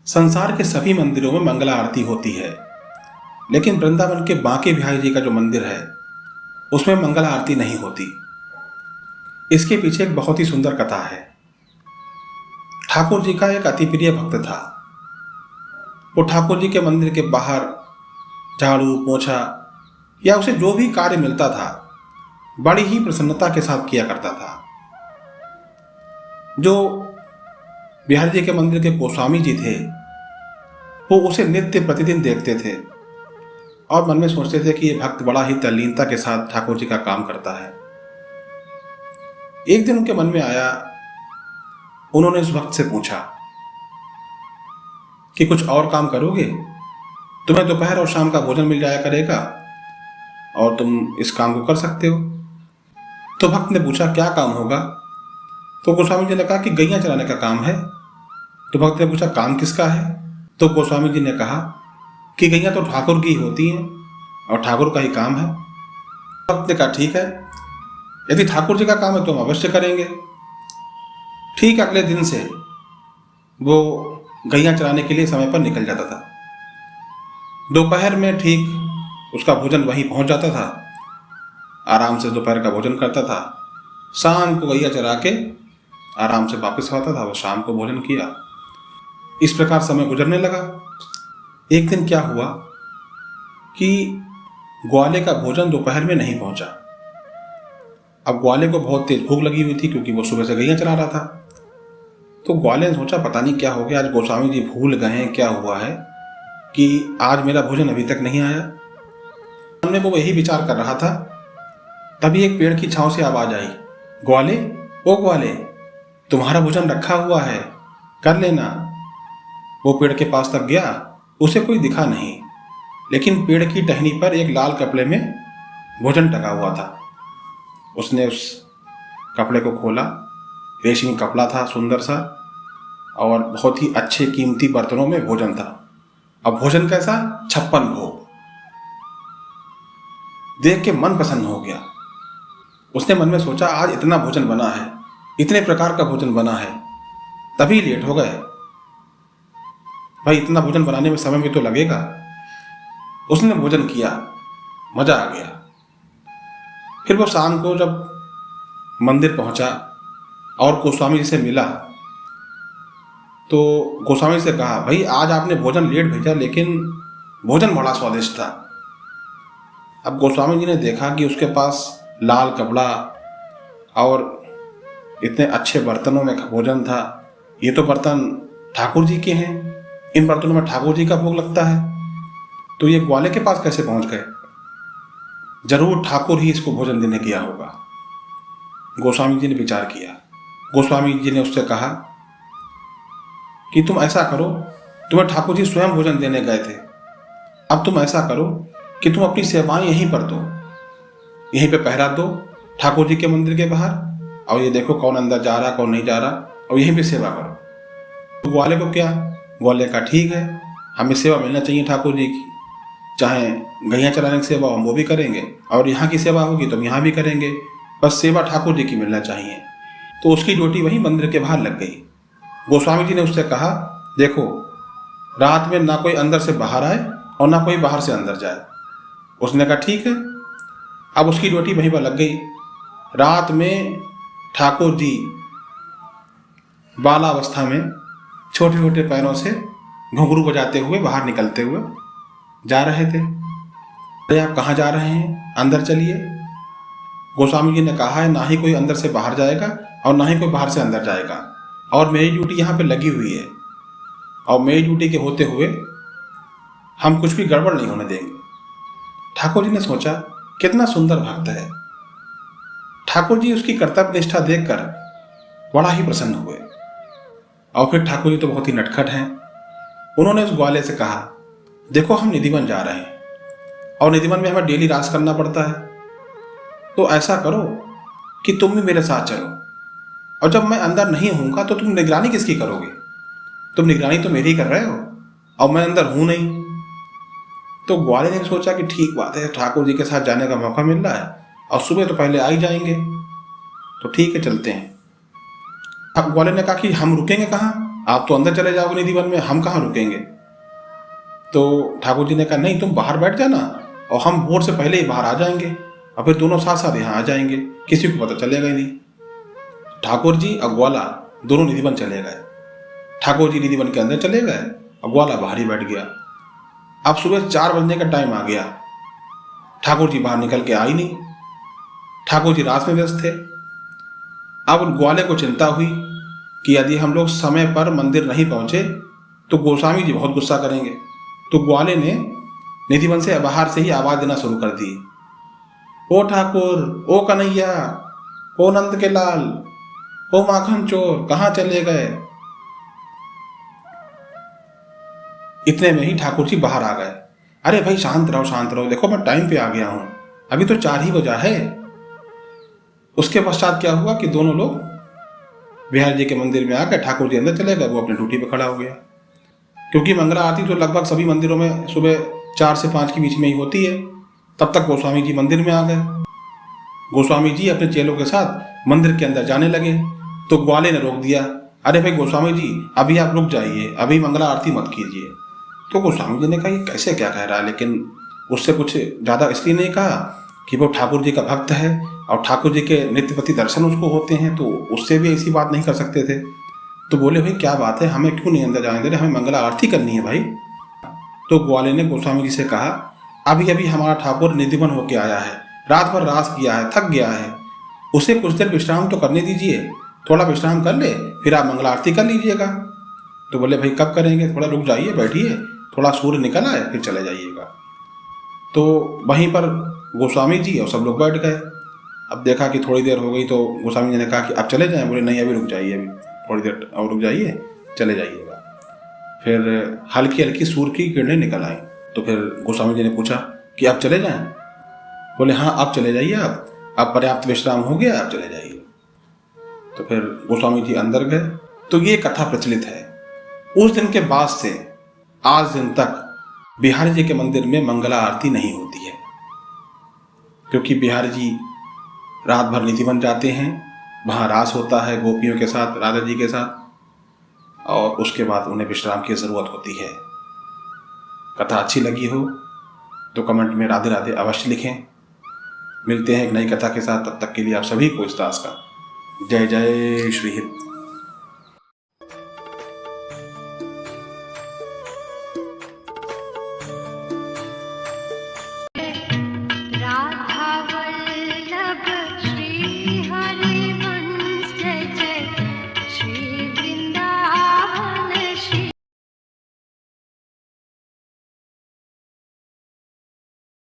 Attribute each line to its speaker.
Speaker 1: संसार के सभी मंदिरों में मंगला आरती होती है, लेकिन वृंदावन के बांके बिहारी जी का जो मंदिर है उसमें मंगला आरती नहीं होती। इसके पीछे एक बहुत ही सुंदर कथा है। ठाकुर जी का एक अति प्रिय भक्त था। वो ठाकुर जी के मंदिर के बाहर झाड़ू पोछा या उसे जो भी कार्य मिलता था बड़ी ही प्रसन्नता के साथ किया करता था। जो बिहारी जी के मंदिर के गोस्वामी जी थे वो उसे नित्य प्रतिदिन देखते थे और मन में सोचते थे कि ये भक्त बड़ा ही तल्लीनता के साथ ठाकुर जी का काम करता है। एक दिन उनके मन में आया, उन्होंने उस भक्त से पूछा कि कुछ और काम करोगे? तुम्हें दोपहर और शाम का भोजन मिल जाया करेगा और तुम इस काम को कर सकते हो। तो भक्त ने पूछा क्या काम होगा? तो गोस्वामी जी ने कहा कि गैया चराने का काम है। तो भक्त ने पूछा काम किसका है? तो गोस्वामी जी ने कहा कि गैया तो ठाकुर की होती हैं और ठाकुर का ही काम है। भक्त ने कहा ठीक है, यदि ठाकुर जी का काम है तो हम अवश्य करेंगे। ठीक अगले दिन से वो गैया चराने के लिए समय पर निकल जाता था। दोपहर में ठीक उसका भोजन वहीं पहुंच जाता था, आराम से दोपहर का भोजन करता था। शाम को गैया चरा के आराम से वापस आता था, वो शाम को भोजन किया। इस प्रकार समय गुजरने लगा। एक दिन क्या हुआ कि ग्वाले का भोजन दोपहर में नहीं पहुंचा। अब ग्वाले को बहुत तेज भूख लगी हुई थी क्योंकि वो सुबह से गैया चला रहा था। तो ग्वाले ने सोचा पता नहीं क्या हो गया, आज गोस्वामी जी भूल गए हैं, क्या हुआ है कि आज मेरा भोजन अभी तक नहीं आया। हमने वो यही विचार कर रहा था, तभी एक पेड़ की छांव से आवाज आई, ग्वाले, ओ ग्वाले, तुम्हारा भोजन रखा हुआ है, कर लेना। वो पेड़ के पास तक गया, उसे कोई दिखा नहीं, लेकिन पेड़ की टहनी पर एक लाल कपड़े में भोजन टंगा हुआ था। उसने उस कपड़े को खोला, रेशमी कपड़ा था सुंदर सा और बहुत ही अच्छे कीमती बर्तनों में भोजन था। अब भोजन कैसा? 56 भोग। देख के मन प्रसन्न हो गया। उसने मन में सोचा आज इतना भोजन बना है, इतने प्रकार का भोजन बना है, तभी लेट हो गए भाई, इतना भोजन बनाने में समय भी तो लगेगा। उसने भोजन किया, मजा आ गया। फिर वो शाम को जब मंदिर पहुंचा और गोस्वामी जी से मिला तो गोस्वामी से कहा भाई आज आपने भोजन लेट भेजा लेकिन भोजन बड़ा स्वादिष्ट था। अब गोस्वामी जी ने देखा कि उसके पास लाल कपड़ा और इतने अच्छे बर्तनों में भोजन था। ये तो बर्तन ठाकुर जी के हैं, इन बर्तनों में ठाकुर जी का भोग लगता है, तो ये ग्वाले के पास कैसे पहुंच गए? जरूर ठाकुर ही इसको भोजन देने गया होगा। गोस्वामी जी ने विचार किया। गोस्वामी जी ने उससे कहा कि तुम ऐसा करो, तुम्हें ठाकुर जी स्वयं भोजन देने गए थे, अब तुम ऐसा करो कि तुम अपनी सेवाएं यहीं पर दो, यहीं पे पहरा दो ठाकुर जी के मंदिर के बाहर, और ये देखो कौन अंदर जा रहा कौन नहीं जा रहा, और यहीं पे सेवा करो। तो ग्वाले को क्या? ग्वाले का ठीक है, हमें सेवा मिलना चाहिए ठाकुर जी की, चाहे गैया चलाने की सेवा हम वो भी करेंगे और यहाँ की सेवा होगी तो हम यहाँ भी करेंगे, बस सेवा ठाकुर जी की मिलना चाहिए। तो उसकी ड्यूटी वहीं मंदिर के बाहर लग गई। गोस्वामी जी ने उससे कहा देखो रात में ना कोई अंदर से बाहर आए और ना कोई बाहर से अंदर जाए। उसने कहा ठीक है। अब उसकी ड्यूटी वहीं पर लग गई। रात में ठाकुर जी बालावस्था में छोटे छोटे पैरों से घुंघरू बजाते हुए बाहर निकलते हुए जा रहे थे। अरे आप कहाँ जा रहे हैं? अंदर चलिए। गोस्वामी जी ने कहा है ना ही कोई अंदर से बाहर जाएगा और ना ही कोई बाहर से अंदर जाएगा, और मेरी ड्यूटी यहाँ पे लगी हुई है और मेरी ड्यूटी के होते हुए हम कुछ भी गड़बड़ नहीं होने देंगे। ठाकुर जी ने सोचा कितना सुंदर भक्त है। ठाकुर जी उसकी कर्तव्य निष्ठा देखकर बड़ा ही प्रसन्न हुए। और फिर ठाकुर जी तो बहुत ही नटखट हैं। उन्होंने उस ग्वाले से कहा देखो हम निधिवन जा रहे हैं और निधिवन में हमें डेली रास करना पड़ता है, तो ऐसा करो कि तुम भी मेरे साथ चलो, और जब मैं अंदर नहीं होऊंगा तो तुम निगरानी किसकी करोगे? तुम निगरानी तो मेरी कर रहे हो और मैं अंदर हूं नहीं। तो ग्वाले ने सोचा कि ठीक बात है, ठाकुर जी के साथ जाने का मौका मिल रहा है और सुबह तो पहले आ ही जाएंगे, तो ठीक है चलते हैं। अब ग्वाले ने कहा कि हम रुकेंगे कहाँ? आप तो अंदर चले जाओगे निधि वन में, हम कहाँ रुकेंगे। तो ठाकुर जी ने कहा नहीं, तुम बाहर बैठ जाना और हम भोर से पहले ही बाहर आ जाएंगे और फिर दोनों साथ साथ यहाँ आ जाएंगे, किसी को पता चलेगा ही नहीं। ठाकुर जी और ग्वाला दोनों निधि वन चले गए। ठाकुर जी निधि वन के अंदर चले गए और ग्वाला बाहर ही बैठ गया। अब सुबह 4 बजने का टाइम आ गया, ठाकुर जी बाहर निकल के आई नहीं। ठाकुर जी रात में व्यस्त थे। अब ग्वाले को चिंता हुई कि यदि हम लोग समय पर मंदिर नहीं पहुंचे तो गोस्वामी जी बहुत गुस्सा करेंगे। तो ग्वाले ने निधि वन से बाहर से ही आवाज देना शुरू कर दी, ओ ठाकुर, ओ कन्हैया, ओ नंद के लाल, ओ माखन चोर, कहाँ चले गए। इतने में ही ठाकुर जी बाहर आ गए। अरे भाई शांत रहो शांत रहो, देखो मैं टाइम पे आ गया हूं, अभी तो 4 ही बजा है। उसके पश्चात क्या हुआ कि दोनों लोग बिहारी जी के मंदिर में आकर ठाकुर जी अंदर चले गए, वो अपनी ड्यूटी पे खड़ा हो गया। क्योंकि मंगला आरती तो लगभग सभी मंदिरों में सुबह 4 से 5 के बीच में ही होती है। तब तक गोस्वामी जी मंदिर में आ गए। गोस्वामी जी अपने चेलों के साथ मंदिर के अंदर जाने लगे तो ग्वाले ने रोक दिया, अरे भाई गोस्वामी जी अभी आप रुक जाइए, अभी मंगला आरती मत कीजिए। तो गोस्वामी जी ने कहा ये कैसे क्या कह रहा है, लेकिन उससे कुछ ज़्यादा इसलिए नहीं कहा कि वो ठाकुर जी का भक्त है और ठाकुर जी के नित्यपति दर्शन उसको होते हैं, तो उससे भी ऐसी बात नहीं कर सकते थे। तो बोले भाई क्या बात है, हमें क्यों नहीं अंदर जाने दे रहे, हमें मंगला आरती करनी है भाई। तो ग्वाले ने गोस्वामी जी से कहा, अभी अभी हमारा ठाकुर निधि वन होके आया है, रात भर रास किया है, थक गया है, उसे कुछ देर विश्राम तो करने दीजिए, थोड़ा विश्राम कर ले फिर आप मंगला आरती कर लीजिएगा। तो बोले भाई कब करेंगे, थोड़ा रुक जाइए, बैठिए, थोड़ा सूर्य निकल आए फिर चले जाइएगा। तो वहीं पर गोस्वामी जी और सब लोग बैठ गए। अब देखा कि थोड़ी देर हो गई तो गोस्वामी जी ने कहा कि अब चले जाएं। बोले नहीं अभी रुक जाइए, अभी थोड़ी देर और रुक जाइए, चले जाइएगा। फिर हल्की हल्की सूर्य की किरणें निकल आई। तो फिर गोस्वामी जी ने पूछा कि आप चले जाएं। बोले हाँ आप चले जाइए, आप पर्याप्त विश्राम हो गया, आप चले जाइए। तो फिर गोस्वामी जी अंदर गए। तो ये कथा प्रचलित है। उस दिन के बाद से आज दिन तक बिहारी जी के मंदिर में मंगला आरती नहीं होती है, क्योंकि बिहारी जी रात भर निधि वन जाते हैं, वहाँ रास होता है गोपियों के साथ, राधा जी के साथ, और उसके बाद उन्हें विश्राम की ज़रूरत होती है। कथा अच्छी लगी हो तो कमेंट में राधे राधे अवश्य लिखें। मिलते हैं एक नई कथा के साथ, तब तक के लिए आप सभी को इस दास का जय जय श्री हिंद।